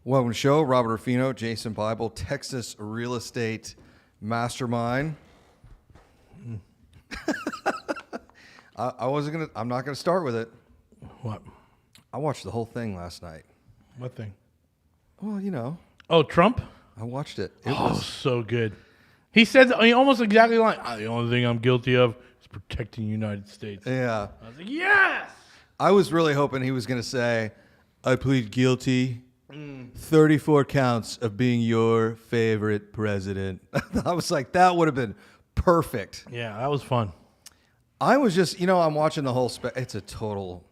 Welcome to the show. Robert Orfino, Jason Bible, Texas real estate mastermind. I'm not gonna start with it. What? I watched the whole thing last night. What thing? Well, you know. Oh, Trump? I watched it. It was so good. He said almost exactly like, the only thing I'm guilty of is protecting the United States. Yeah. I was like, yes! I was really hoping he was gonna say, I plead guilty. 34 counts of being your favorite president. I was like, that would have been perfect. Yeah, that was fun. I was just, I'm watching the whole it's a total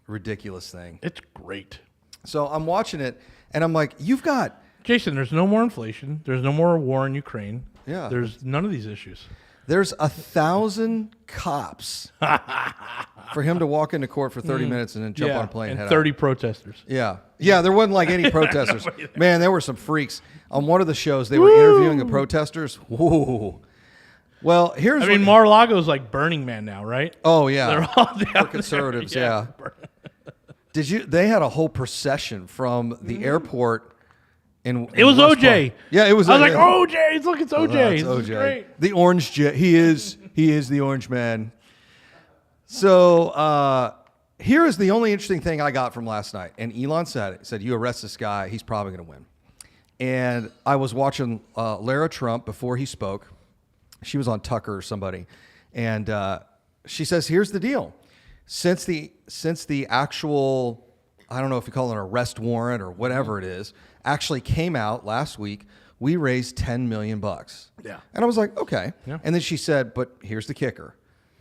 ridiculous thing. It's great. So I'm watching it, and I'm like, you've got... Jason, there's no more inflation. There's no more war in Ukraine. Yeah. There's none of these issues. There's 1,000 cops for him to walk into court for 30 minutes and then jump on a plane and head 30 out. protesters. Yeah. Yeah, there wasn't like any protesters. Man, there were some freaks. On one of the shows, they were interviewing the protesters. Whoa. Well, here's... Mar-a-Lago's like Burning Man now, right? Oh, yeah. They're all down for conservatives, yeah. They had a whole procession from the airport. It was West OJ. Palm. Yeah, it was. I was like, OJ! Look, it's OJ. It's This is OJ. great. The orange jet. He is the orange man. So here is the only interesting thing I got from last night. And Elon said, you arrest this guy, he's probably going to win. And I was watching Lara Trump before he spoke. She was on Tucker or somebody. And she says, here's the deal. Since the actual, I don't know if you call it an arrest warrant or whatever it is, actually came out last week, we raised $10 million. Yeah. And I was like, okay. Yeah. And then she said, but here's the kicker.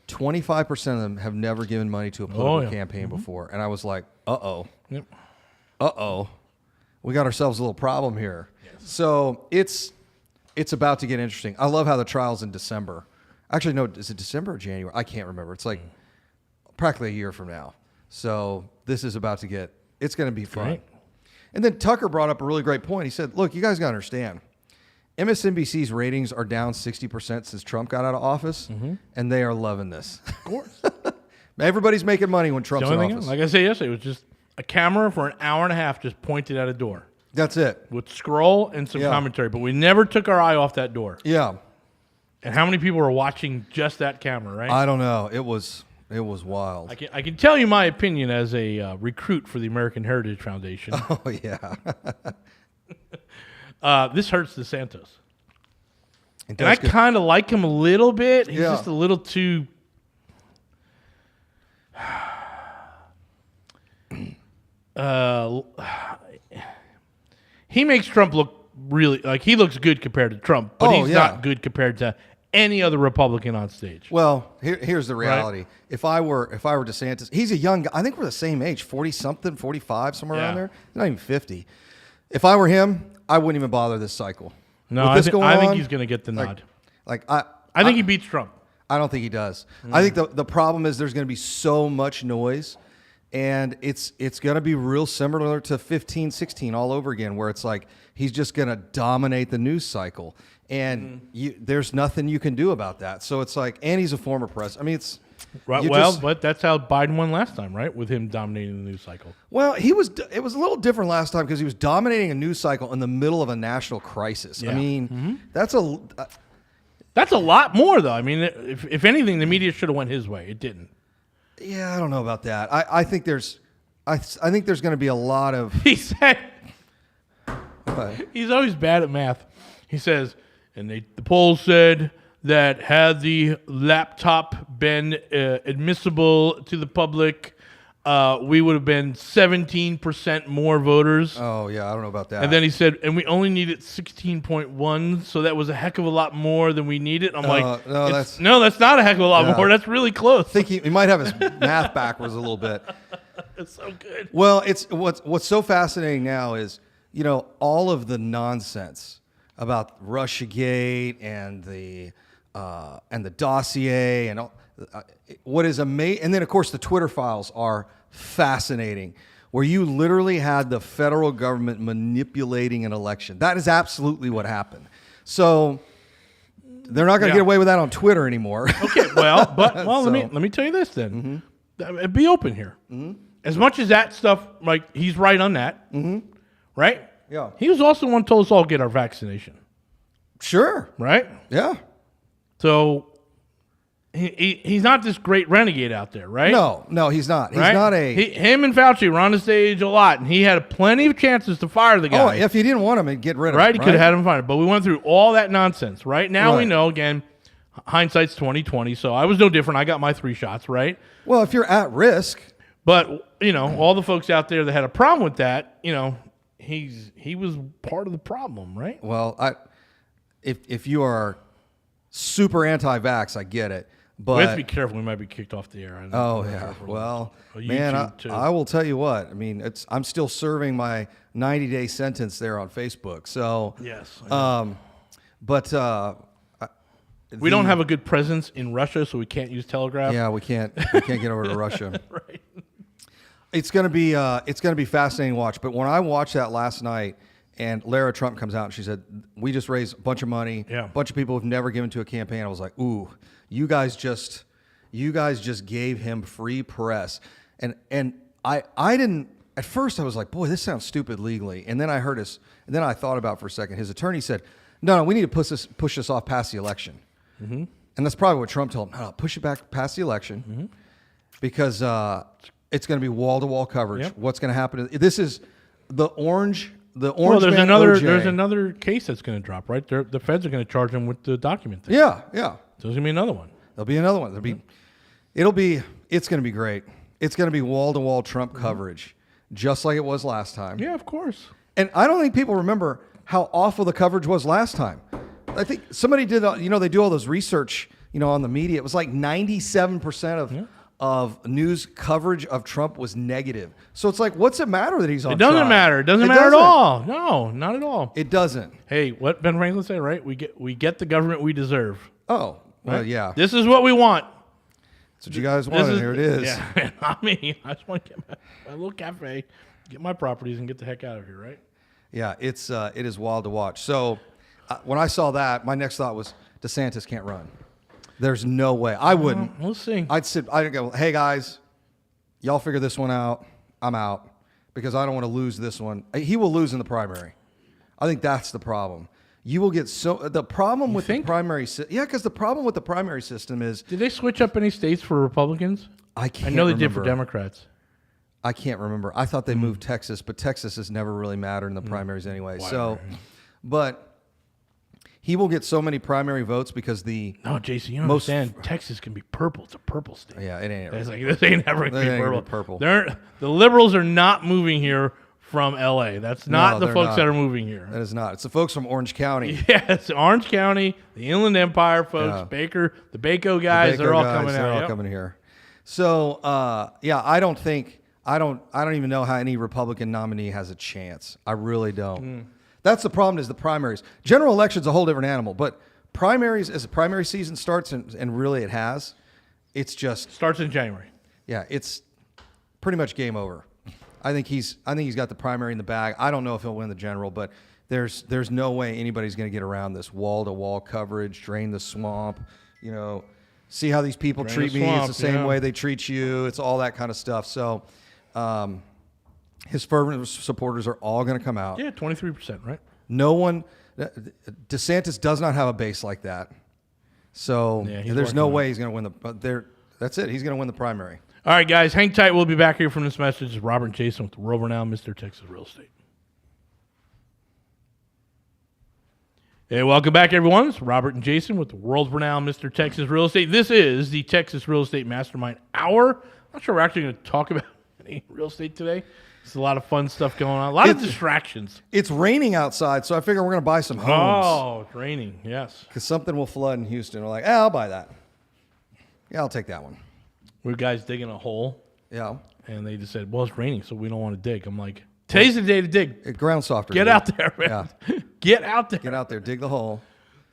25% of them have never given money to a political campaign before. And I was like, uh-oh. Yep. Uh-oh. We got ourselves a little problem here. Yes. So it's about to get interesting. I love how the trial's in December. Actually, no, is it December or January? I can't remember. It's like practically a year from now. So this is about to get, it's going to be fun. Right. And then Tucker brought up a really great point. He said, look, you guys got to understand, MSNBC's ratings are down 60% since Trump got out of office, and they are loving this. Of course. Everybody's making money when Trump's in office. Like I said yesterday, it was just a camera for an hour and a half just pointed at a door. That's it. With scroll and some commentary, but we never took our eye off that door. Yeah. And how many people were watching just that camera, right? I don't know. It was wild. I can tell you my opinion as a recruit for the American Heritage Foundation. Oh, yeah. This hurts DeSantis. And I kind of like him a little bit. He's just a little too... he makes Trump look really... Like, he looks good compared to Trump, but he's not good compared to any other Republican on stage. Well, here's the reality. Right? If I were DeSantis, he's a young guy. I think we're the same age, 40-something, 45, somewhere around there. Not even 50. If I were him, I wouldn't even bother this cycle. No, I think he's going to get the nod. I think he beats Trump. I don't think he does. I think the problem is there's going to be so much noise, and it's going to be real similar to 15, 16 all over again, where it's like he's just going to dominate the news cycle. And there's nothing you can do about that. So it's like, and he's a former president. I mean, it's... Right. But that's how Biden won last time, right? With him dominating the news cycle. Well, it was a little different last time because he was dominating a news cycle in the middle of a national crisis. Yeah. I mean, that's a lot more, though. I mean, if anything, the media should have went his way. It didn't. Yeah, I don't know about that. I think there's going to be a lot of... He said... He's always bad at math. He says... And the poll said that had the laptop been admissible to the public, we would have been 17% more voters. Oh, yeah, I don't know about that. And then he said, and we only needed 16.1, so that was a heck of a lot more than we needed. I'm like, that's not a heck of a lot more. That's really close. I think he might have his math backwards a little bit. It's so good. Well, what's so fascinating now is, all of the nonsense about Russiagate and the dossier and all, what is amazing, and then of course the Twitter files are fascinating, where you literally had the federal government manipulating an election. That is absolutely what happened. So they're not going to get away with that on Twitter anymore. Okay, let me tell you this then. Be open here. As much as that stuff, like he's right on that, right? Yeah. He was also the one who told us all to get our vaccination, Sure. right? Yeah. So he's not this great renegade out there, right? No, he's not. He's Right? not a. Him and Fauci were on the stage a lot, and he had plenty of chances to fire the guy. Oh, if he didn't want him, he'd get rid of him. Right? He could have had him fired. But we went through all that nonsense. Right? Now we Right. know, again, hindsight's 20/20, so I was no different. I got my 3 shots, right? Well, if you're at risk, But, all the folks out there that had a problem with that, he was part of the problem, right? well, if you are super anti-vax, I get it. But We have to be careful. We might be kicked off the air. I know. oh yeah, well, Oh, man, YouTube, too. I will tell you what. I mean, I'm still serving my 90-day sentence there on Facebook. So Yes. but we don't have a good presence in Russia, so we can't use Telegraph. Yeah, we can't get over to Russia. Right. It's gonna be fascinating to watch. But when I watched that last night, and Lara Trump comes out and she said, "We just raised a bunch of money. Yeah. A bunch of people have never given to a campaign." I was like, "Ooh, you guys just gave him free press." And I didn't at first. I was like, "Boy, this sounds stupid legally." And then I heard and then I thought about it for a second. His attorney said, "No, we need to push this off past the election." Mm-hmm. And that's probably what Trump told him. No, push it back past the election because it's going to be wall-to-wall coverage. Yep. What's going to happen? This is the orange. The Well, orange. there's man another OJ. there's another case that's going to drop, right? The feds are going to charge him with the document thing. Yeah. So there's going to be another one. There'll be another one. It's going to be great. It's going to be wall-to-wall Trump coverage, just like it was last time. Yeah, of course. And I don't think people remember how awful the coverage was last time. I think somebody did, they do all those research, on the media. It was like 97% of news coverage of Trump was negative. So it's like, what's it matter that he's on It doesn't trial? matter. It doesn't matter at all. No, not at all. It doesn't. Hey, what Ben Franklin say, right? We get the government we deserve. Oh, well, Right? yeah. This is what we want. That's what you guys wanted. Here it is. Yeah, not me. I just want to get my little cafe, get my properties, and get the heck out of here, right? Yeah, it is wild to watch. So when I saw that, my next thought was DeSantis can't run. There's no way. I wouldn't. We'll see. I'd go, hey guys, y'all figure this one out. I'm out because I don't want to lose this one. He will lose in the primary. I think that's the problem. You will get the problem with the primary. Yeah, because the problem with the primary system is Did they switch up any states for Republicans? I can't. I know they did remember. for Democrats. I can't remember. I thought they moved Texas, but Texas has never really mattered in the primaries anyway. So, but he will get so many primary votes because No, Jason, you don't understand. Texas can be purple. It's a purple state. yeah, it ain't. It's like this ain't ever gonna It be ain't gonna purple. be purple. The liberals are not moving here from L.A. That's not the they're folks not. that are moving here. That is not. It's the folks from Orange County. Yeah, it's Orange County, the Inland Empire folks, Yeah. Baker, the Baco guys. They're all coming They're out. all Yep. coming here. So yeah, I don't even know how any Republican nominee has a chance. I really don't. That's the problem. Is the primaries. General election's a whole different animal, but primaries, as the primary season starts, and really it has, it's just Starts in January. yeah, it's pretty much game over. I think he's got the primary in the bag. I don't know if he'll win the general, but there's no way anybody's going to get around this wall-to-wall coverage, drain the swamp, see how these people Drain treat the me. swamp, It's the same yeah. way they treat you. It's all that kind of stuff. So his fervent supporters are all going to come out. Yeah, 23%, right? No one, DeSantis does not have a base like that. So Yeah, he's there's no working on way he's going to win that's it. He's going to win the primary. All right, guys, hang tight. We'll be back here from this message. Robert and Jason with world-renowned Mr. Texas Real Estate. Hey, welcome back, everyone. It's Robert and Jason with the world-renowned Mr. Texas Real Estate. This is the Texas Real Estate Mastermind Hour. I'm not sure we're actually going to talk about any real estate today. There's a lot of fun stuff going on. A lot of distractions. It's raining outside, so I figure we're going to buy some homes Oh, it's raining. Yes. because something will flood in Houston. We're like, I'll buy that. Yeah, I'll take that one. We're guys digging a hole, Yeah. and they just said, well, it's raining, so we don't want to dig. I'm like, today's the day to dig. Ground softer. Get dude. out there, man. Get out there. Get out there, dig the hole,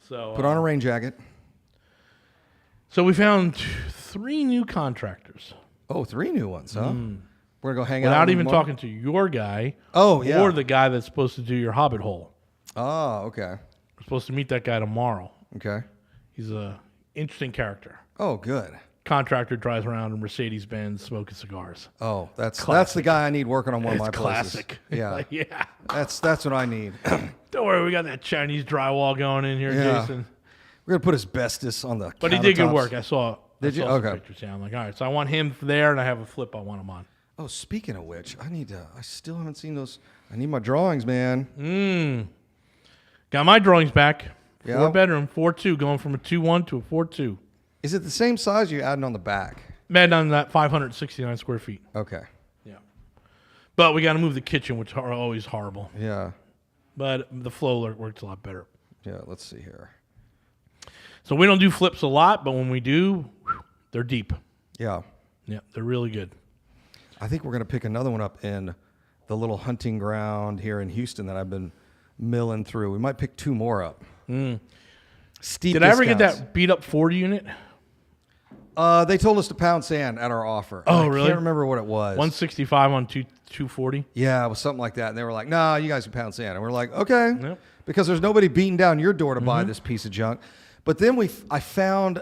So, put on a rain jacket. So we found 3 new contractors. Oh, 3 new ones, huh? We're going to go hang out. Without with even them talking to your guy. Oh, yeah. Or the guy that's supposed to do your Hobbit hole. Oh, okay. We're supposed to meet that guy tomorrow. Okay. He's a interesting character. Oh, good. contractor drives around in Mercedes-Benz smoking cigars. Oh, that's Classic. the guy I need working on one of my It's places. classic. Yeah, Yeah. that's what I need. Don't worry, we got that Chinese drywall going in here, Yeah. Jason. We're gonna put asbestos on the. But he did good countertops. work. I saw Did you? some Okay. pictures. Yeah, I'm like, all right, so I want him there, and I have a flip I want him on. Oh, speaking of which, I still haven't seen those. I need my drawings, man. Got my drawings back. Yeah. 4-bedroom, 4.2, going from a 2.1 to a 4.2. Is it the same size you adding on the back? Mad on that 569 square feet. Okay. Yeah. But we got to move the kitchen, which are always horrible. Yeah. But the flow works a lot better. Yeah. Let's see here. So we don't do flips a lot, but when we do, they're deep. Yeah. Yeah, they're really good. I think we're gonna pick another one up in the little hunting ground here in Houston that I've been milling through. We might pick 2 more up. Steep Did I ever get discounts. that beat up Ford unit? They told us to pound sand at our offer. Oh, I really? can't remember what it was. 165 on 240. Yeah, it was something like that. And they were like, "No, you guys can pound sand." And we're like, "Okay," Yep. because there's nobody beating down your door to buy this piece of junk. But then I found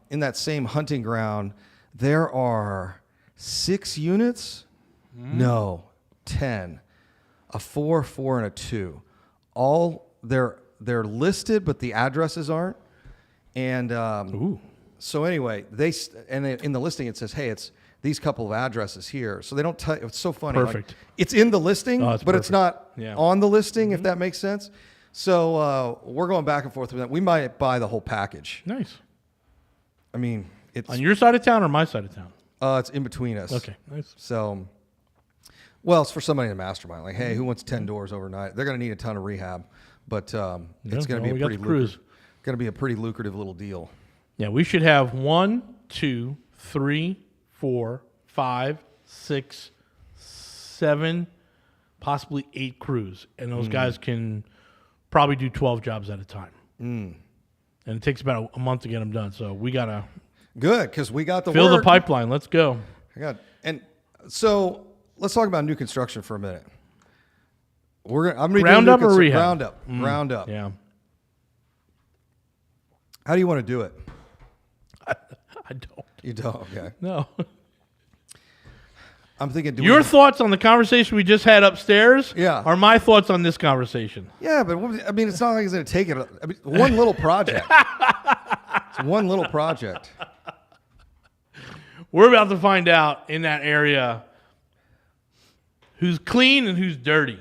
in that same hunting ground there are 6 units. No, 10, a 4, 4, and a 2. All they're listed, but the addresses aren't. And Ooh. so anyway, in the listing it says, "Hey, it's these couple of addresses here." So they don't tell. It's so funny. Perfect. Like, it's in the listing, Oh, it's but it's perfect. not Yeah. on the listing. If that makes sense. So we're going back and forth with that. We might buy the whole package. Nice. I mean, it's On your side of town or my side of town? it's in between us. Okay, nice. So, well, it's for somebody in the mastermind. Like, hey, who wants 10 doors overnight? They're going to need a ton of rehab, but it's going to be we got the going to be a pretty lucrative little deal. Yeah, we should have 1, 2, 3, 4, 5, 6, 7, possibly 8 crews, and those guys can probably do 12 jobs at a time. And it takes about a month to get them done. So we gotta Good, because we got the fill work. the pipeline. Let's go. And so let's talk about new construction for a minute. I'm gonna do Ground new up or rehab? Ground up. Ground up. Yeah, How do you want to do it? I don't. You don't. Okay. No. I'm thinking. Your thoughts on the conversation we just had upstairs? Yeah. Are my thoughts on this conversation? Yeah, but I mean, it's not like it's going to take it. I mean, one little project. It's one little project. We're about to find out in that area who's clean and who's dirty.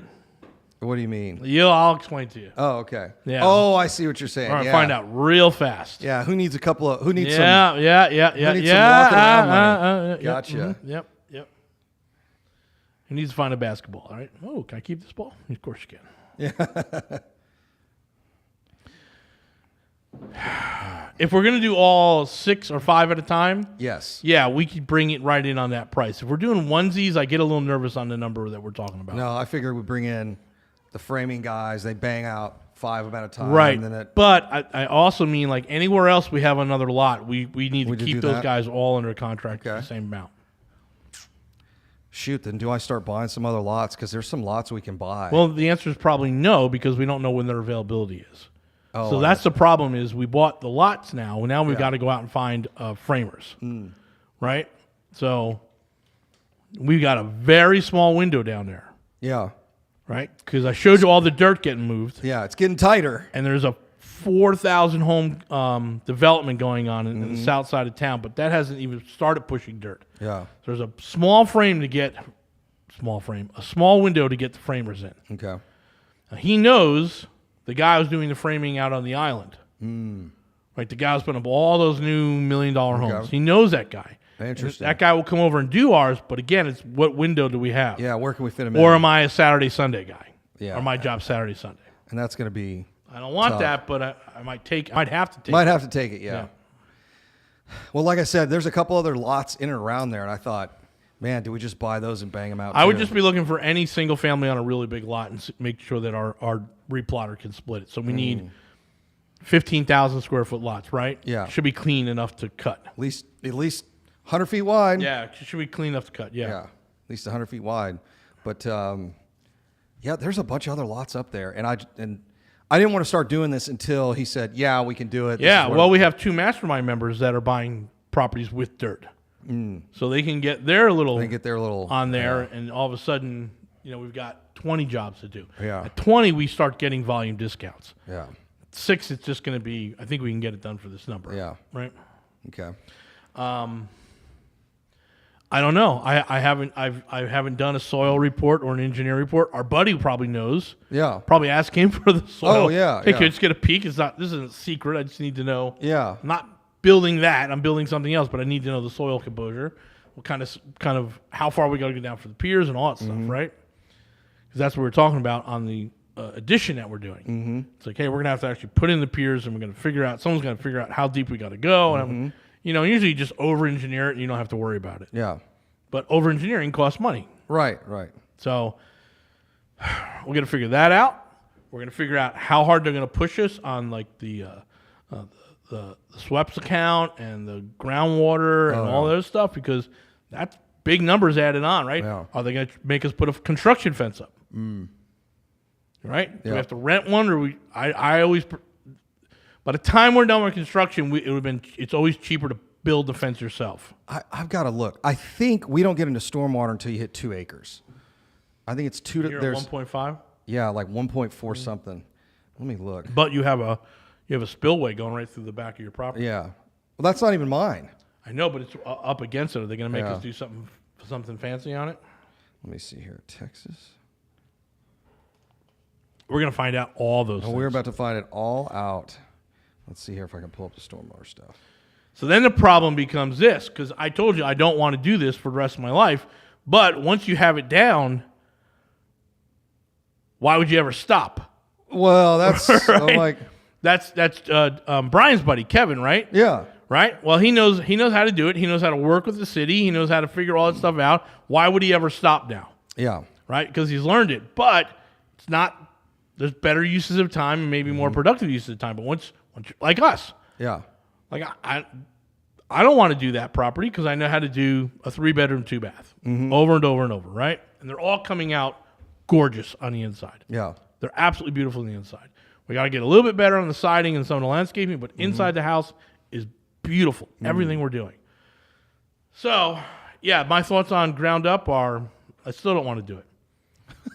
What do you mean? I'll explain to you. Oh, okay. Yeah. Oh, I see what you're saying. We're gonna Yeah. find out real fast. Yeah. Who needs a couple of? Who needs some? Yeah. Who needs some walking around money? Gotcha. Yep. Who needs to find a basketball? All right. Oh, can I keep this ball? Of course you can. Yeah. If we're gonna do all 6 or 5 at a time, Yes. yeah, we could bring it right in on that price. If we're doing onesies, I get a little nervous on the number that we're talking about. No, I figured we bring in the framing guys. They bang out 5 of them at a time. Right. And then But I also mean, like, anywhere else we have another lot, we need to We could keep do those that? guys all under contract for Okay. the same amount. shoot, then do I start buying some other lots? Because there's some lots we can buy. Well, the answer is probably no, because we don't know when their availability is. Oh, So I that's the problem is we bought the lots now. Now we've Yeah. got to go out and find framers, right? So we've got a very small window down there, yeah. right? Because I showed you all the dirt getting moved, Yeah, it's getting tighter. and there's a 4,000 home development going on in the south side of town, but that hasn't even started pushing dirt. Yeah. So there's a small window to get the framers in. Okay. Now, he knows the guy who's doing the framing out on the island. Right, the guy who's putting up all those new $1 million homes. Okay. He knows that guy. Interesting. That guy will come over and do ours, but again, it's what window do we have? Yeah, where can we fit him in? Or am I a Saturday, Sunday guy? Yeah. Or my job Saturday, Sunday? And that's going to be... I don't want Tough. that, but I might have to take Might it. have to take it, yeah. Well, like I said, there's a couple other lots in and around there, and I thought, man, do we just buy those and bang them out? I would too? just be looking for any single family on a really big lot and make sure that our replotter can split it. So we need 15,000 square foot lots, right? Yeah. Should be clean enough to cut. at least 100 feet wide. Yeah, it should be clean enough to cut. Yeah, at least 100 feet wide. But yeah, there's a bunch of other lots up there, and I didn't want to start doing this until he said, "Yeah, we can do it." This Yeah, is what well, we have 2 mastermind members that are buying properties with dirt. So they can get their little on there, yeah. and all of a sudden, we've got 20 jobs to do. Yeah. At 20, we start getting volume discounts. Yeah. 6, it's just going to be, I think we can get it done for this number. Yeah. Right? Okay. I don't know. I haven't done a soil report or an engineer report. Our buddy probably knows. Yeah. Probably ask him for the soil. Oh, yeah, Hey, yeah. can I just get a peek? This isn't a secret. I just need to know. Yeah. I'm not building that. I'm building something else, but I need to know the soil composure. What kind of how far we got to go down for the piers and all that stuff, right? Because that's what we're talking about on the addition that we're doing. Mm-hmm. It's like, hey, we're gonna have to actually put in the piers, and we're gonna figure out. Someone's gonna figure out how deep we got to go, and usually you just over-engineer it, and you don't have to worry about it. Yeah. But over-engineering costs money, Right. so we're gonna figure that out. We're gonna figure out how hard they're gonna push us on like the SWEPS account and the groundwater and all those stuff, because that's big numbers added on, right? Yeah. Are they going to make us put a construction fence up? Right? Do we have to rent one, or I always, by the time we're done with construction, it's always cheaper to build the fence yourself. I've got to look. I think we don't get into stormwater until you hit 2 acres. I think it's 2 to You're there's at 1.5, yeah, like 1.4 something. Let me look. but you have a spillway going right through the back of your property. Yeah. Well, that's not even mine. I know, but it's up against it. Are they going to make Yeah. us do something fancy on it? Let me see here. Texas. We're going to find out all those things. We're about to find it all out. Let's see here if I can pull up the stormwater stuff. So then the problem becomes this, because I told you I don't want to do this for the rest of my life, but once you have it down, why would you ever stop? Well, that's Right? I'm like, That's Brian's buddy, Kevin, right? yeah. Right? Well, he knows how to do it. He knows how to work with the city. He knows how to figure all that stuff out. Why would he ever stop now? Yeah. Right? Because he's learned it. But it's not, there's better uses of time and maybe more productive uses of time. But once you're, like us, Yeah. like I don't want to do that property because I know how to do a 3-bedroom, 2-bath over and over and over, right? And they're all coming out gorgeous on the inside. Yeah. They're absolutely beautiful on the inside. We got to get a little bit better on the siding and some of the landscaping, but inside the house is beautiful. Everything we're doing. So, yeah, my thoughts on ground up are I still don't want to do it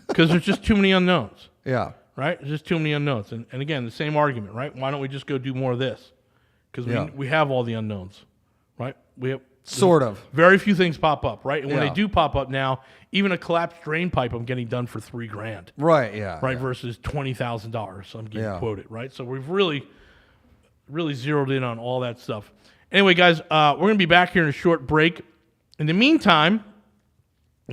because there's just too many unknowns, Yeah. right? There's just too many unknowns. And again, the same argument, right? Why don't we just go do more of this? Because we have all the unknowns, right? We have Sort of. very few things pop up, right? And when Yeah. they do pop up now, even a collapsed drain pipe I'm getting done for $3,000. Right. Yeah. Right, Yeah. versus $20,000. So I'm getting Yeah. quoted, right? So we've really zeroed in on all that stuff. Anyway, guys, we're going to be back here in a short break. In the meantime,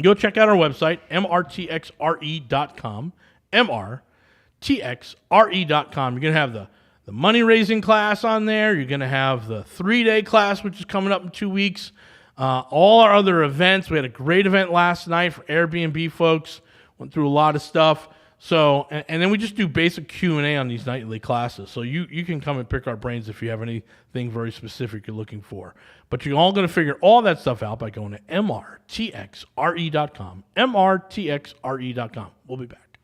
go check out our website, mrtxre.com, mrtxre.com. You're going to have the money-raising class on there. You're going to have the 3-day class, which is coming up in 2 weeks. All our other events. We had a great event last night for Airbnb folks. Went through a lot of stuff. So, and then we just do basic Q&A on these nightly classes. So you can come and pick our brains if you have anything very specific you're looking for. But you're all going to figure all that stuff out by going to mrtxre.com, mrtxre.com. We'll be back.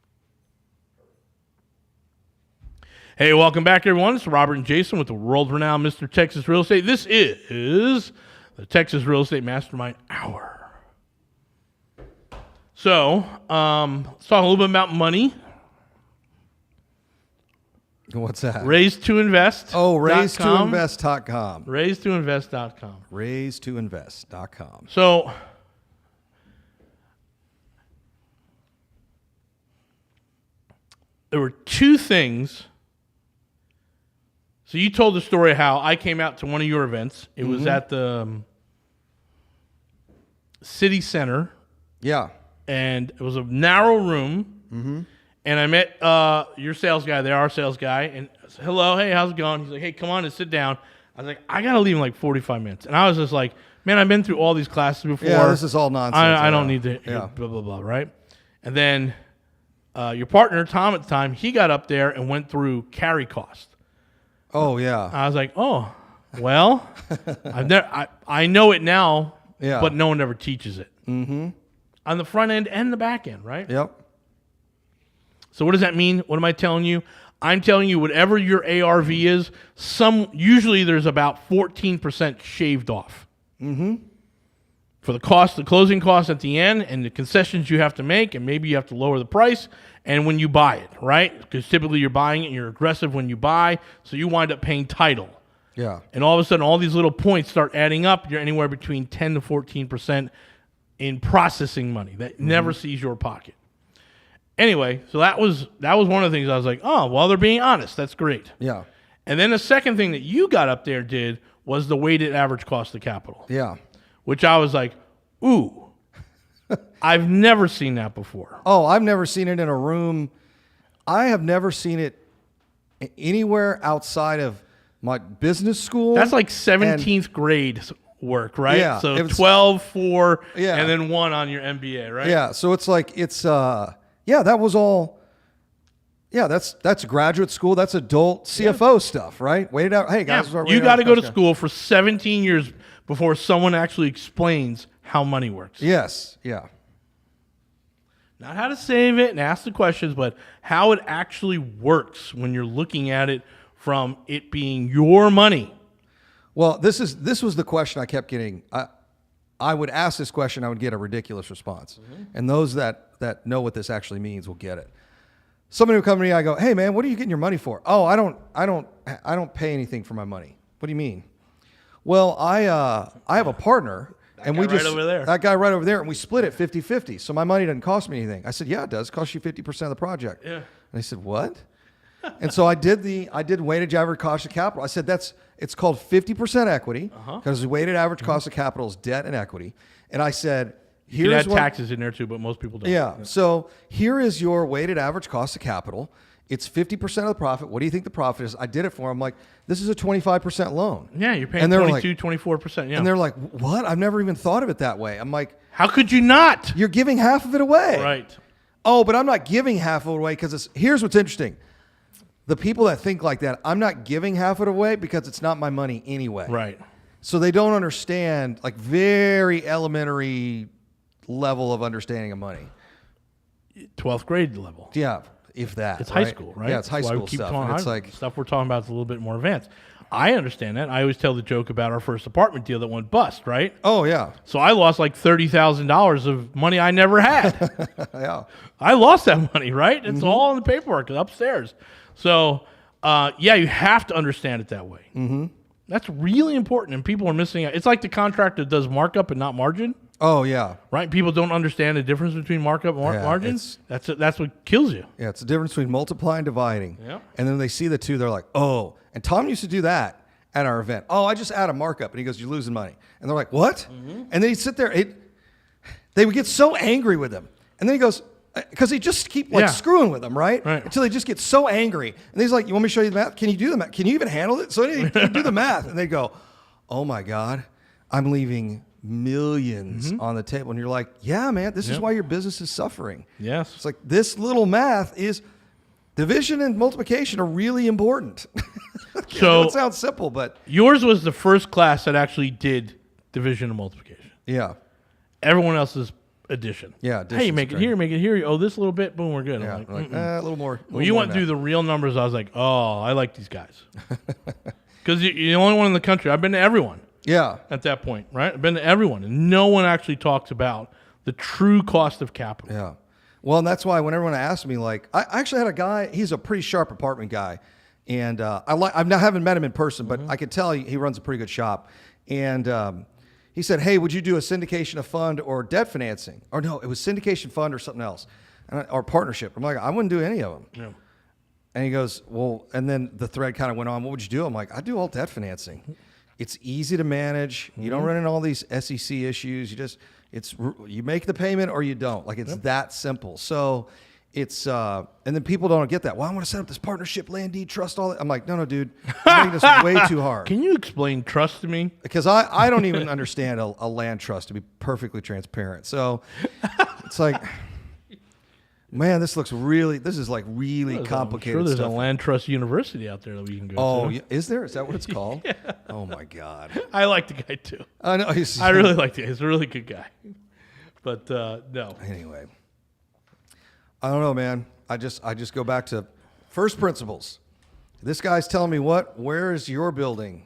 Hey, welcome back, everyone. It's Robert and Jason with the world-renowned Mr. Texas Real Estate. This is the Texas Real Estate Mastermind Hour. So, let's talk a little bit about money. What's that? Raise to invest. Oh, raise2invest.com. Raise2invest.com. Raise2invest.com. So, there were two things. So you told the story of how I came out to one of your events. It was at the city center. Yeah. And it was a narrow room. And I met your sales guy there, our sales guy. And I said, hello, hey, how's it going? He's like, hey, come on and sit down. I was like, I got to leave in like 45 minutes. And I was just like, man, I've been through all these classes before. Yeah, this is all nonsense. I don't need to Yeah. blah, blah, blah, right? And then your partner, Tom, at the time, he got up there and went through carry cost. Oh, yeah. I was like, oh, well, I know it now, Yeah. but no one ever teaches it. On the front end and the back end, right? Yep. So what does that mean? What am I telling you? I'm telling you, whatever your ARV is, usually there's about 14% shaved off. For the closing cost at the end, and the concessions you have to make, and maybe you have to lower the price, and when you buy it, right? Because typically you're buying it and you're aggressive when you buy, so you wind up paying title. Yeah. And all of a sudden, all these little points start adding up. You're anywhere between 10 to 14% in processing money that never sees your pocket. Anyway, so that was one of the things I was like, oh, well, they're being honest. That's great. Yeah. And then the second thing that you got up there did was the weighted average cost of capital. Yeah. Which I was like, ooh, I've never seen that before. Oh, I've never seen it in a room. I have never seen it anywhere outside of my business school. That's like 17th grade work, right? Yeah, So 12, 4, Yeah. and then 1 on your MBA, right? Yeah. So it's like, that was all. Yeah, that's graduate school. That's adult CFO stuff, right? Weighted out. Hey, guys. Yeah. You got to go to school for 17 years before someone actually explains how money works. Yes. Yeah. Not how to save it and ask the questions, but how it actually works when you're looking at it from it being your money. Well, this was the question I kept getting. I would ask this question, I would get a ridiculous response, and those that know what this actually means will get it. Somebody would come to me, I go, "Hey man, what are you getting your money for?" "Oh, I don't pay anything for my money." "What do you mean?" "Well, I have a partner." That guy right over there, and we split it 50-50. So my money doesn't cost me anything. I said, "Yeah, it does. It costs you 50% of the project." Yeah. And they said, "What?" And so I did weighted average cost of capital. I said it's called 50% equity because the weighted average cost of capital is debt and equity. And I said, you can add taxes in there too, but most people don't. Yeah. So here is your weighted average cost of capital. It's 50% of the profit. What do you think the profit is? I did it for them. Like, this is a 25% loan. Yeah, you're paying 22, 24%. Yeah. And they're like, "What? I've never even thought of it that way." I'm like, how could you not? "You're giving half of it away." Right. "Oh, but I'm not giving half of it away because here's what's interesting. The people that think like that, I'm not giving half of it away because it's not my money anyway." Right. So they don't understand, like, very elementary level of understanding of money. 12th grade level. Yeah, if that. It's right? high school, right? Yeah, it's high That's why we school keep stuff. talking And it's high- like, stuff we're talking about is a little bit more advanced. I understand that. I always tell the joke about our first apartment deal that went bust, right? oh yeah, So I lost like $30,000 of money I never had. yeah, I lost that money, right? It's all in the paperwork upstairs. So, you have to understand it that way. Mm-hmm. That's really important, and people are missing out. It's like the contractor that does markup and not margin, oh yeah, right? People don't understand the difference between markup and margin. That's what kills you. yeah. It's the difference between multiplying and dividing. Yeah. And then they see the two, they're like, "Oh." And Tom used to do that at our event. "Oh, I just add a markup," and he goes, "You're losing money." And they're like, "What?" And then he'd sit there. They would get so angry with him, and then he goes, because he just keep screwing with them, right? Until they just get so angry. And he's like, "You want me to show you the math? Can you do the math? Can you even handle it?" So he'd do the math. And they go, "Oh my God, I'm leaving millions on the table." And you're like, "Yeah, man, this is why your business is suffering." Yes. It's like, this little math is, division and multiplication are really important. So it sounds simple, but yours was the first class that actually did division and multiplication. yeah. Everyone else's addition. Yeah, Hey, you make it here, make it here. Oh, this little bit, boom, we're good. Yeah, I'm like, like, a little more. when you went through the real numbers, I was like, oh, I like these guys. Because you're the only one in the country. I've been to everyone Yeah. at that point, right? I've been to everyone, and no one actually talks about the true cost of capital. Yeah. Well, and that's why when everyone asked me, like, I actually had a guy, he's a pretty sharp apartment guy. And haven't met him in person, but I could tell he runs a pretty good shop. And he said, "Hey, would you do a syndication of fund or debt financing?" Or no, it was syndication fund or something else, or partnership. I'm like, "I wouldn't do any of them." Yeah. And he goes, "Well," and then the thread kind of went on, "What would you do?" I'm like, "I do all debt financing. It's easy to manage. You don't run into all these SEC issues. You make the payment or you don't. Like, it's that simple." So it's, and then people don't get that. "Well, I want to set up this partnership, land deed, trust, all that." I'm like, no, dude, you're making this way too hard. Can you explain trust to me? Because I don't even understand a land trust, to be perfectly transparent. So it's like, man, this is really complicated I'm sure there's stuff. a land trust university out there that we can go Oh, to. yeah. Is there? Is that what it's called? Yeah. Oh my God. I like the guy too. I know. I really like the guy. He's a really good guy. But no. Anyway, I don't know, man. I just go back to First principles. This guy's telling me where is your building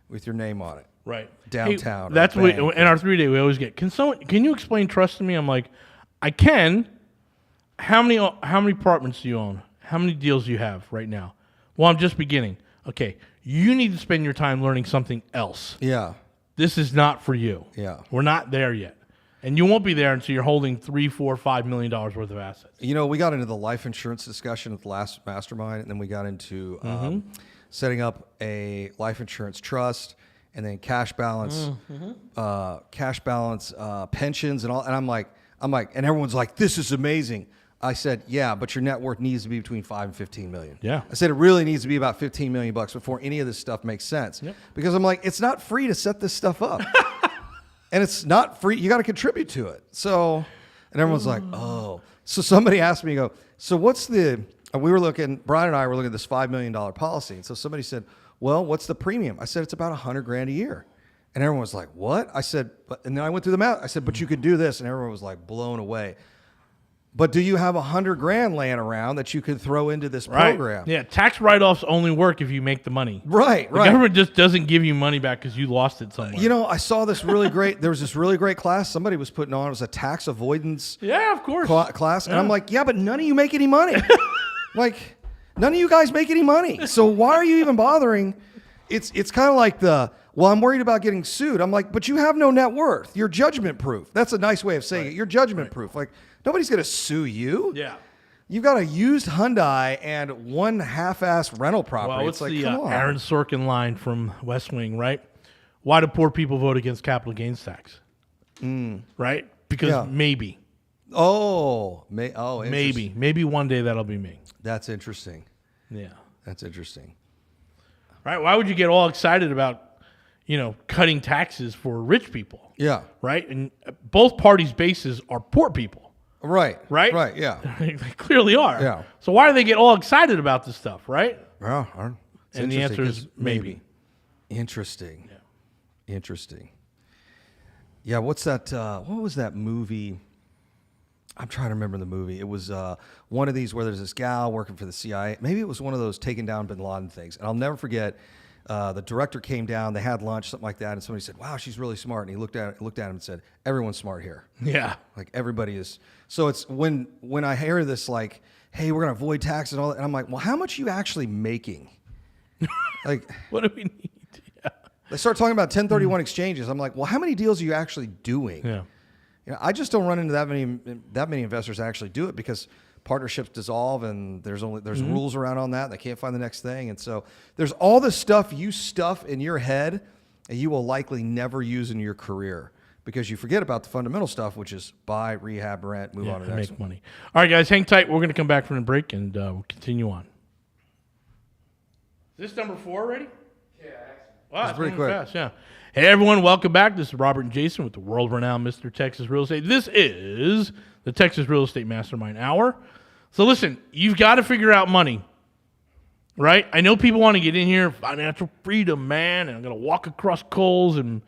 with your name on it? Right. Downtown. Hey, that's what in our 3-day we always get. Can you explain trust to me? I'm like, I can. How many apartments do you own? How many deals do you have right now? Well, I'm just beginning. Okay. You need to spend your time learning something else. Yeah. This is not for you. Yeah. We're not there yet. And you won't be there until you're holding $3, $4, $5 million worth of assets. You know, we got into the life insurance discussion at the last mastermind, and then we got into setting up a life insurance trust, and then cash balance, pensions, and all. And I'm like, and everyone's like, this is amazing. I said, yeah, but your net worth needs to be between 5 and 15 million. Yeah. I said it really needs to be about 15 million bucks before any of this stuff makes sense. Yep. Because I'm like, it's not free to set this stuff up. And it's not free. You got to contribute to it. So, and everyone's like, oh. So somebody asked me, so what's Brian and I were looking at this $5 million policy. And so somebody said, well, what's the premium? I said, it's about $100,000 a year. And everyone was like, what? I said, and then I went through the math. I said, but you could do this. And everyone was like blown away. But do you have $100,000 laying around that you could throw into this program? Yeah, tax write-offs only work if you make the money. Right. The government just doesn't give you money back because you lost it somewhere. You know, I saw this really great. There was this really great class somebody was putting on. It was a tax avoidance. Yeah, of course. Class, and I'm like, yeah, but none of you make any money. Like, none of you guys make any money. So why are you even bothering? It's kind of like I'm worried about getting sued. I'm like, but you have no net worth. You're judgment proof. That's a nice way of saying it. You're judgment proof. Like, nobody's going to sue you. Yeah. You've got a used Hyundai and one half-ass rental property. Well, it's like, the come on. Aaron Sorkin line from West Wing, right? Why do poor people vote against capital gains tax? Right? Because maybe. Maybe one day that'll be me. That's interesting. Yeah. That's interesting. Right? Why would you get all excited about, cutting taxes for rich people? Yeah. Right? And both parties' bases are poor people. Right. Right? Right, yeah. They clearly are. Yeah. So why do they get all excited about this stuff, right? Well, and the answer is maybe. Interesting. Yeah. Interesting. Yeah, what's that? What was that movie? I'm trying to remember the movie. It was one of these where there's this gal working for the CIA. Maybe it was one of those taking down bin Laden things. And I'll never forget, the director came down, they had lunch, something like that, and somebody said, wow, she's really smart. And he looked at him and said, everyone's smart here. Yeah. Like, everybody is. So it's when I hear this, like, hey, we're going to avoid tax and all that, and I'm like, well, how much are you actually making? Like, what do we need? Yeah. They start talking about 1031 exchanges. I'm like, well, how many deals are you actually doing? Yeah. I just don't run into that many investors that actually do it because partnerships dissolve and there's rules around on that. They can't find the next thing. And so there's all this stuff you stuff in your head and you will likely never use in your career because you forget about the fundamental stuff, which is buy, rehab, rent, move on to the next make money. All right, guys, hang tight. We're going to come back from the break and we'll continue on. Is this number 4 already? Yeah, Wow, that's pretty quick. Fast, yeah. Hey, everyone, welcome back. This is Robert and Jason with the world-renowned Mr. Texas Real Estate. This is the Texas Real Estate Mastermind Hour. So listen, you've got to figure out money, right? I know people want to get in here, financial freedom, man, and I'm going to walk across coals, and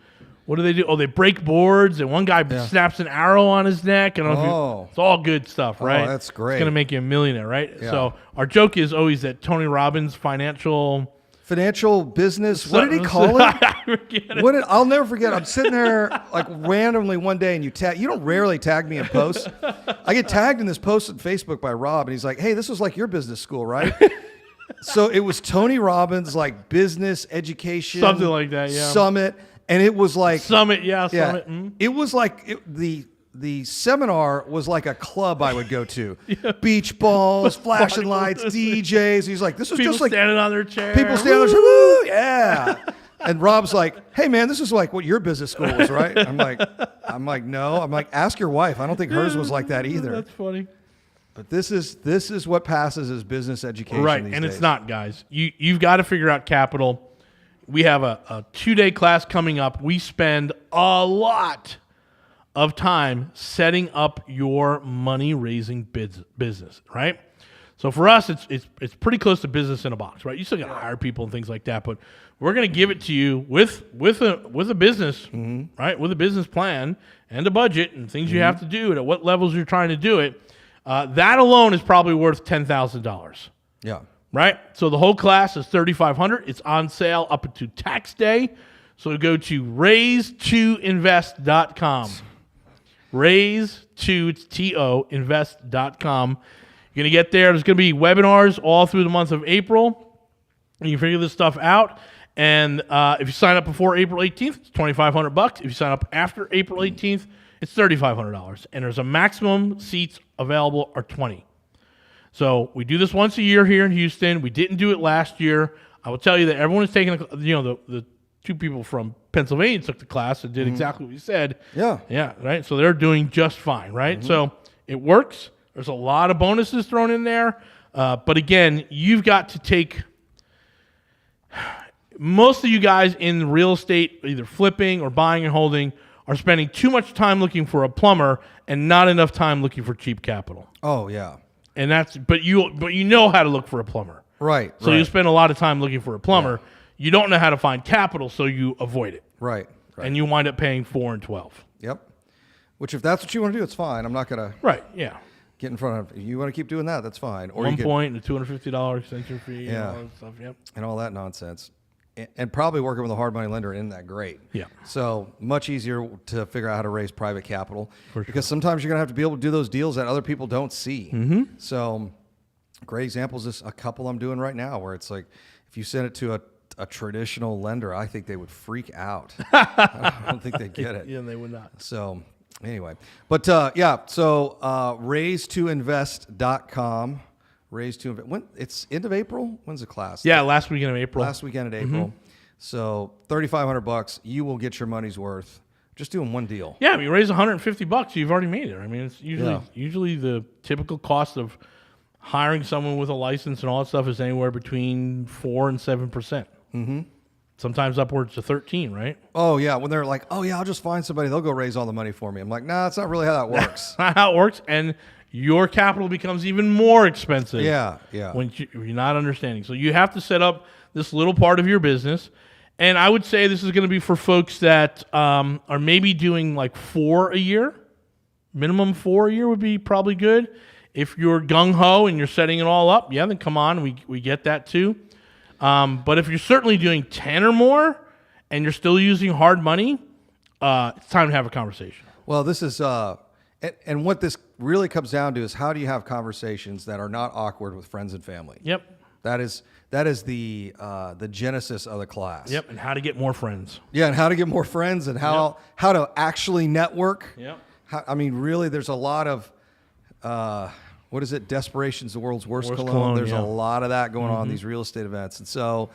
what do? Oh, they break boards, and one guy snaps an arrow on his neck. I don't know if it's all good stuff, right? Oh, that's great. It's going to make you a millionaire, right? Yeah. So our joke is always that Tony Robbins financial business. What did he call it? I forget it. I'll never forget. I'm sitting there like randomly one day, and you don't rarely tag me in posts. I get tagged in this post on Facebook by Rob, and he's like, "Hey, this was like your business school, right?" So it was Tony Robbins, like business education, Something like that, yeah. Summit, and it was like Summit. Mm-hmm. It was like the seminar was like a club I would go to. Beach balls, flashing lights, DJs. He's like, this is People just like standing on their chairs. people standing on their chairs. Woo, yeah. And Rob's like, hey man, this is like what your business school was, right? I'm like, no. I'm like, ask your wife. I don't think hers was like that either. That's funny. But this is what passes as business education. Right, these and days. it's not, guys. You've got to figure out capital. We have a 2-day class coming up. We spend a lot of time setting up your money-raising business, right? So for us, it's pretty close to business in a box, right? You still got to hire people and things like that, but we're going to give it to you with a business, right? With a business plan and a budget and things you have to do and at what levels you're trying to do it. That alone is probably worth $10,000. Yeah. right? So the whole class is $3,500. It's on sale up until tax day. So go to raise2invest.com. Raise2, it's T-O, invest.com. You're going to get there. There's going to be webinars all through the month of April. And you figure this stuff out. And if you sign up before April 18th, it's $2,500. If you sign up after April 18th, it's $3,500. And there's a maximum seats available are 20. So we do this once a year here in Houston. We didn't do it last year. I will tell you that everyone is taking, the two people from Pennsylvania took the class and did exactly what you said. Yeah. Yeah, right? So they're doing just fine, right? So it works. There's a lot of bonuses thrown in there. But again, you've got to take... Most of you guys in real estate, either flipping or buying and holding, are spending too much time looking for a plumber and not enough time looking for cheap capital. Oh, yeah. And but you know how to look for a plumber. Right. So right. you spend a lot of time looking for a plumber. Yeah. You don't know how to find capital, so you avoid it. Right. And you wind up paying 4 and 12. Yep. Which, if that's what you want to do, it's fine. I'm not going to get in front of. If you want to keep doing that, that's fine. Or $1 point, the $250 extension fee, and all that stuff. Yep. And all that nonsense. And probably working with a hard money lender isn't that great. Yeah. So much easier to figure out how to raise private capital. For sure. Because sometimes you're going to have to be able to do those deals that other people don't see. Mm-hmm. So great example is this, a couple I'm doing right now where it's like, if you send it to a traditional lender, I think they would freak out. I don't think they'd get it. Yeah, they would not. So anyway, but so raise2invest.com. Raise to invest. When it's end of April. When's the class? Yeah, last weekend of April. Last weekend of April. So $3,500. You will get your money's worth. Just doing one deal. Yeah, you raise $150, you've already made it. I mean, it's usually the typical cost of hiring someone with a license and all that stuff is anywhere between 4 and 7%. Mm-hmm. Sometimes upwards to 13, right? Oh yeah, when they're like, oh yeah, I'll just find somebody. They'll go raise all the money for me. I'm like, nah, that's not really how that works. Not how it works, and your capital becomes even more expensive. Yeah. When you're not understanding. So you have to set up this little part of your business. And I would say this is going to be for folks that are maybe doing like 4 a year. Minimum 4 a year would be probably good. If you're gung-ho and you're setting it all up, then come on. We get that too. But if you're certainly doing 10 or more and you're still using hard money, it's time to have a conversation. Well, this is... And what this really comes down to is how do you have conversations that are not awkward with friends and family? Yep. That is the genesis of the class. Yep. And how to get more friends. Yeah, and how to get more friends and how to actually network. Yep. Really, there's a lot of what is it? Desperation's the world's worst cologne. There's a lot of that going on in these real estate events, and so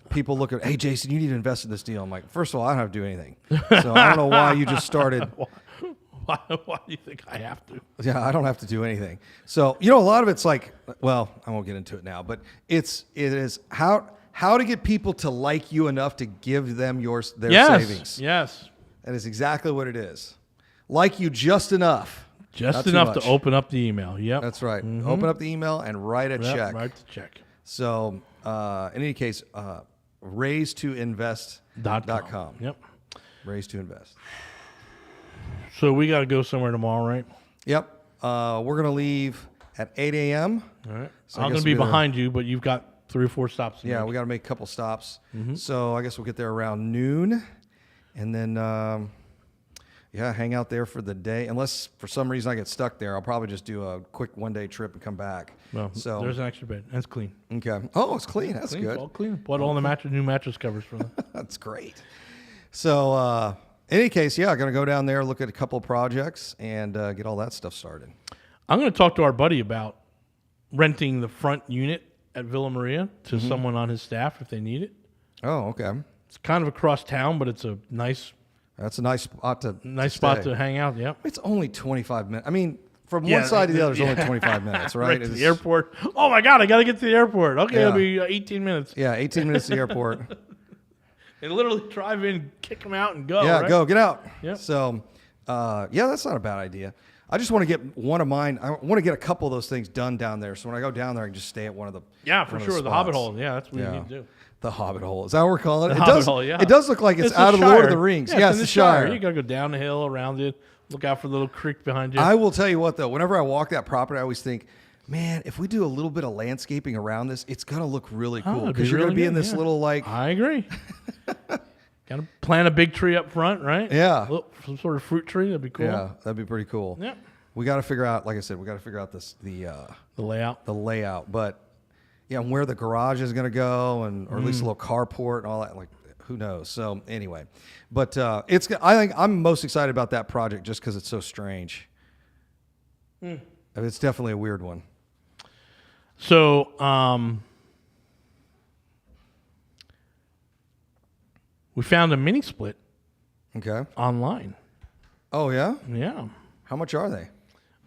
people look at, hey, Jason, you need to invest in this deal. I'm like, first of all, I don't have to do anything, so I don't know why you just started. Why do you think I have to? Yeah, I don't have to do anything. So, a lot of it's like, well, I won't get into it now, but it is how to get people to like you enough to give them their savings. Yes. That is exactly what it is. Like you just enough. Just enough to open up the email. Yep. That's right. Mm-hmm. Open up the email and write a check. Write the check. So, in any case, raise2invest.com. Yep. Raise2invest. So we got to go somewhere tomorrow, right? Yep. We're going to leave at 8 a.m. All right. So I'm going to be behind you, but you've got 3 or 4 stops. We got to make a couple stops. Mm-hmm. So I guess we'll get there around noon. And then, hang out there for the day. Unless for some reason I get stuck there, I'll probably just do a quick one-day trip and come back. Well, so there's an extra bed. That's clean. Okay. Oh, it's clean. That's good. It's all clean. Bought all the new mattress covers for them. That's great. So, in any case, I'm going to go down there, look at a couple of projects, and get all that stuff started. I'm going to talk to our buddy about renting the front unit at Villa Maria to someone on his staff if they need it. Oh, okay. It's kind of across town, but it's a nice... That's a nice spot to spot to hang out, yep. It's only 25 minutes. I mean, from one side to the other is only 25 minutes, right? To the airport. Oh, my God, I got to get to the airport. Okay, it'll be 18 minutes. Yeah, 18 minutes to the airport. And literally drive in, kick them out, and go. Yeah, right? get out. Yep. So, that's not a bad idea. I just want to get one of mine. I want to get a couple of those things done down there. So when I go down there, I can just stay at one of the. Yeah, for sure. The Hobbit Hole. Yeah, that's what you need to do. The Hobbit Hole. Is that what we're calling it? The Hobbit Hole, yeah. It does look like it's out of the Lord of the Rings. Yeah, it's the Shire. You got to go down the hill, around it, look out for the little creek behind you. I will tell you what, though. Whenever I walk that property, I always think, man, if we do a little bit of landscaping around this, it's gonna look really cool it'd be because you're really gonna be in good, this yeah. little like. I agree. Got to plant a big tree up front, right? Yeah. Some sort of fruit tree. That'd be cool. Yeah, that'd be pretty cool. Yeah. We got to figure out, like I said, The layout. the layout, but yeah, and where the garage is gonna go, and or at least a little carport and all that. Like, who knows? So anyway, but I think I'm most excited about that project just because it's so strange. I mean, it's definitely a weird one. So, we found a mini split Okay. online. Oh yeah. Yeah. How much are they?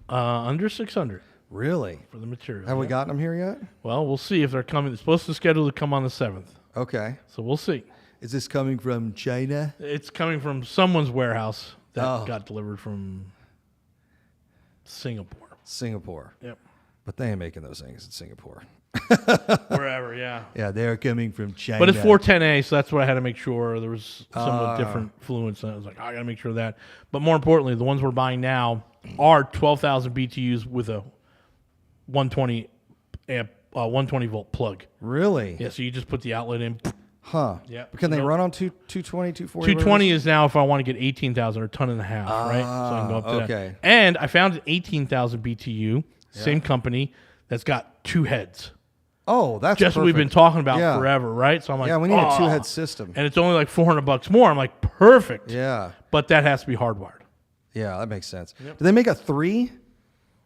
Under 600 Really? for the material. Have we yeah. gotten them here yet? Well, we'll see if they're coming. They're supposed to schedule to come on the 7th. Okay. So we'll see. Is this coming from China? It's coming from someone's warehouse that Oh. got delivered from Singapore. Singapore. Yep. But they ain't making those things in Singapore. Wherever, yeah. Yeah, they're coming from China. But it's 410A, so that's what I had to make sure. There was somewhat different fluence, and I was like, I got to make sure of that. But more importantly, the ones we're buying now are 12,000 BTUs with a 120 amp, 120 volt plug. Really? Yeah, so you just put the outlet in. Huh. Yeah. But can they So- run on 220, 240? 220 is now if I want to get 18,000 or a ton and a half, right? So I can go up to okay. that. And I found an 18,000 BTU, same company, that's got two heads. Oh, that's Just what we've been perfect. talking about Yeah. forever, right? So I'm like, Yeah, we need a "Oh." two-head system. And it's only like $400 more. I'm like, perfect. Yeah. But that has to be hardwired. Yeah, that makes sense. Do they make a 3?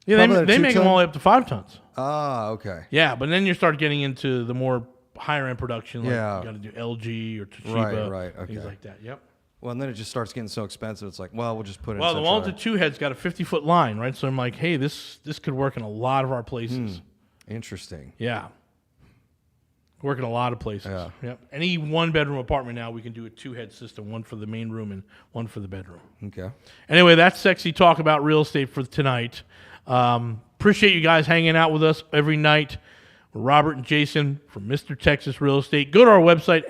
Yeah, Probably a they make them 2-ton? all the way up to 5 tons. Ah, okay. Yeah, but then you start getting into the more higher end production. Like Yeah. you got to do LG or Toshiba. Right, Things okay. like that. Yep. Well, and then it just starts getting so expensive. It's like, well, we'll just put it Well, in the one with Central the two heads got a 50-foot line, right? So I'm like, hey, this could work in a lot of our places. Interesting. Yeah. Work in a lot of places. Yeah. Yep. Any one-bedroom apartment now, we can do a two-head system, one for the main room and one for the bedroom. Okay. Anyway, that's sexy talk about real estate for tonight. Appreciate you guys hanging out with us every night. We're Robert and Jason from Mr. Texas Real Estate. Go to our website,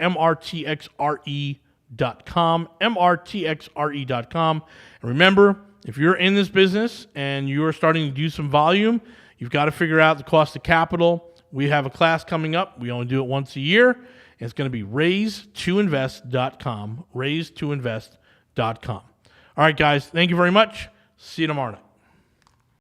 mrtxre.com, mrtxre.com. And remember, if you're in this business and you're starting to do some volume, you've got to figure out the cost of capital. We have a class coming up. We only do it once a year. And it's going to be raise2invest.com, raise2invest.com. All right, guys, thank you very much. See you tomorrow night.